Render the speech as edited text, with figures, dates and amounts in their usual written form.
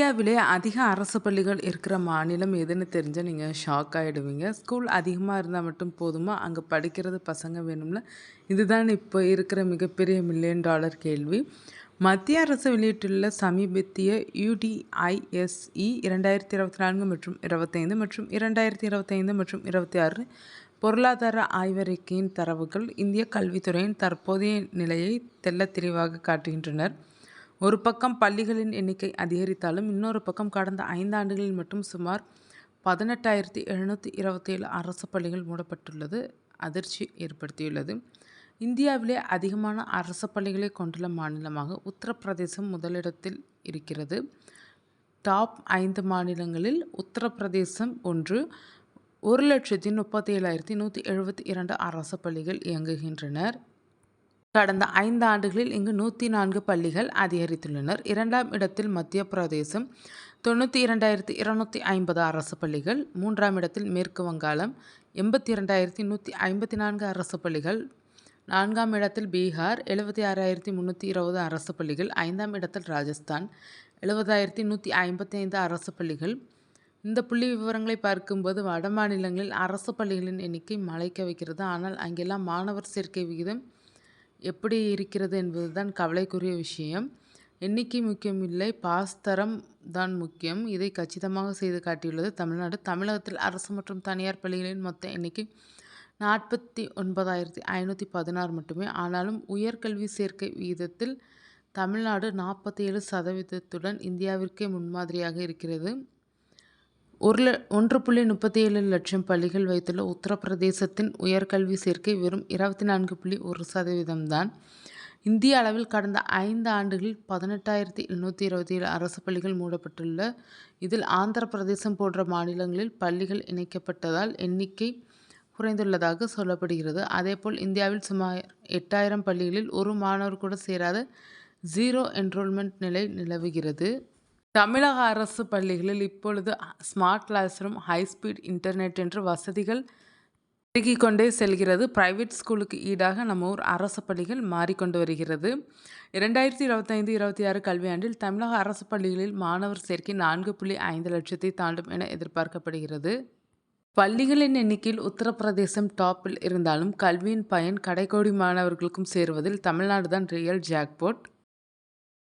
இந்தியாவிலே அதிக அரசு பள்ளிகள் இருக்கிற மாநிலம் எதுன்னு தெரிஞ்சா நீங்க ஷாக் ஆயிடுவீங்க. ஸ்கூல் அதிகமா இருந்தா மட்டும் போதுமா? அங்க படிக்கிறது பசங்க வேணும்ல? இதுதான் இப்போ இருக்கிற மிகப்பெரிய மில்லியன் டாலர் கேள்வி. மத்திய அரசு வெளியிட்டுள்ள சமீபத்திய UDISE 2024 மற்றும் 25 மற்றும் 2025 மற்றும் 26 பொருளாதார ஆய்வறிக்கையின் தரவுகள் இந்திய கல்வித்துறையின் தற்போதைய நிலையை தெள்ளத் தெளிவாக காட்டுகின்றனர். ஒரு பக்கம் பள்ளிகளின் எண்ணிக்கை அதிகரித்தாலும் இன்னொரு பக்கம் கடந்த 5 ஆண்டுகளில் மட்டும் சுமார் 18,727 அரசு பள்ளிகள் மூடப்பட்டுள்ளது அதிர்ச்சி ஏற்படுத்தியுள்ளது. இந்தியாவிலே அதிகமான அரசு பள்ளிகளை கொண்டுள்ள மாநிலமாக உத்தரப்பிரதேசம் முதலிடத்தில் இருக்கிறது. டாப் 5 மாநிலங்களில் உத்தரப்பிரதேசம் ஒன்று. 1,37,172 அரசு பள்ளிகள் இயங்குகின்றனர். கடந்த 5 ஆண்டுகளில் இங்கு 104 பள்ளிகள் அதிகரித்துள்ளனர். 2ஆம் இடத்தில் மத்திய பிரதேசம் 92,250 அரசு பள்ளிகள். 3ஆம் இடத்தில் மேற்கு வங்காளம் 82,154 அரசு பள்ளிகள். 4ஆம் இடத்தில் பீகார் 76,320 அரசு பள்ளிகள். 5ஆம் இடத்தில் ராஜஸ்தான் 70,155 அரசு பள்ளிகள். இந்த புள்ளி விவரங்களை பார்க்கும்போது வட மாநிலங்களில் அரசு பள்ளிகளின் எண்ணிக்கை மலைக்க வைக்கிறது. ஆனால் அங்கெல்லாம் மாணவர் சேர்க்கை விகிதம் எப்படி இருக்கிறது என்பதுதான் கவலைக்குரிய விஷயம். எண்ணிக்கை முக்கியமில்லை, பாஸ் தரம் தான் முக்கியம். இதை கச்சிதமாக செய்து காட்டியுள்ளது தமிழ்நாடு. தமிழகத்தில் அரசு மற்றும் தனியார் பள்ளிகளின் மொத்த எண்ணிக்கை 49,516 மட்டுமே. ஆனாலும் உயர்கல்வி சேர்க்கை விகிதத்தில் தமிழ்நாடு 47% இந்தியாவிற்கே முன்மாதிரியாக இருக்கிறது. 1.37 லட்சம் பள்ளிகள் வைத்துள்ள உத்தரப்பிரதேசத்தின் உயர்கல்வி சேர்க்கை வெறும் 24.1% தான். இந்திய அளவில் கடந்த 5 ஆண்டுகளில் 18,727 அரசு பள்ளிகள் மூடப்பட்டுள்ள. இதில் ஆந்திர பிரதேசம் போன்ற மாநிலங்களில் பள்ளிகள் இணைக்கப்பட்டதால் எண்ணிக்கை குறைந்துள்ளதாக சொல்லப்படுகிறது. அதேபோல் இந்தியாவில் சுமார் 8,000 பள்ளிகளில் ஒரு மாணவர் கூட சேராத ஜீரோ என்ரோல்மெண்ட் நிலை நிலவுகிறது. தமிழக அரசு பள்ளிகளில் இப்பொழுது smart class room, high speed internet என்று வசதிகள் பெருகிக் கொண்டே செல்கிறது. பிரைவேட் ஸ்கூலுக்கு ஈடாக நம்ம ஊர் அரசு பள்ளிகள் மாறிக்கொண்டு வருகிறது. 2025-26 கல்வியாண்டில் தமிழக அரசு பள்ளிகளில் மாணவர் சேர்க்கை 4.5 லட்சத்தை தாண்டும் என எதிர்பார்க்கப்படுகிறது. பள்ளிகளின் எண்ணிக்கையில் உத்தரப்பிரதேசம் டாப்பில் இருந்தாலும் கல்வியின் பயன் கடைக்கோடி மாணவர்களுக்கும் சேருவதில் தமிழ்நாடு தான் ரியல் ஜாக்பாட்.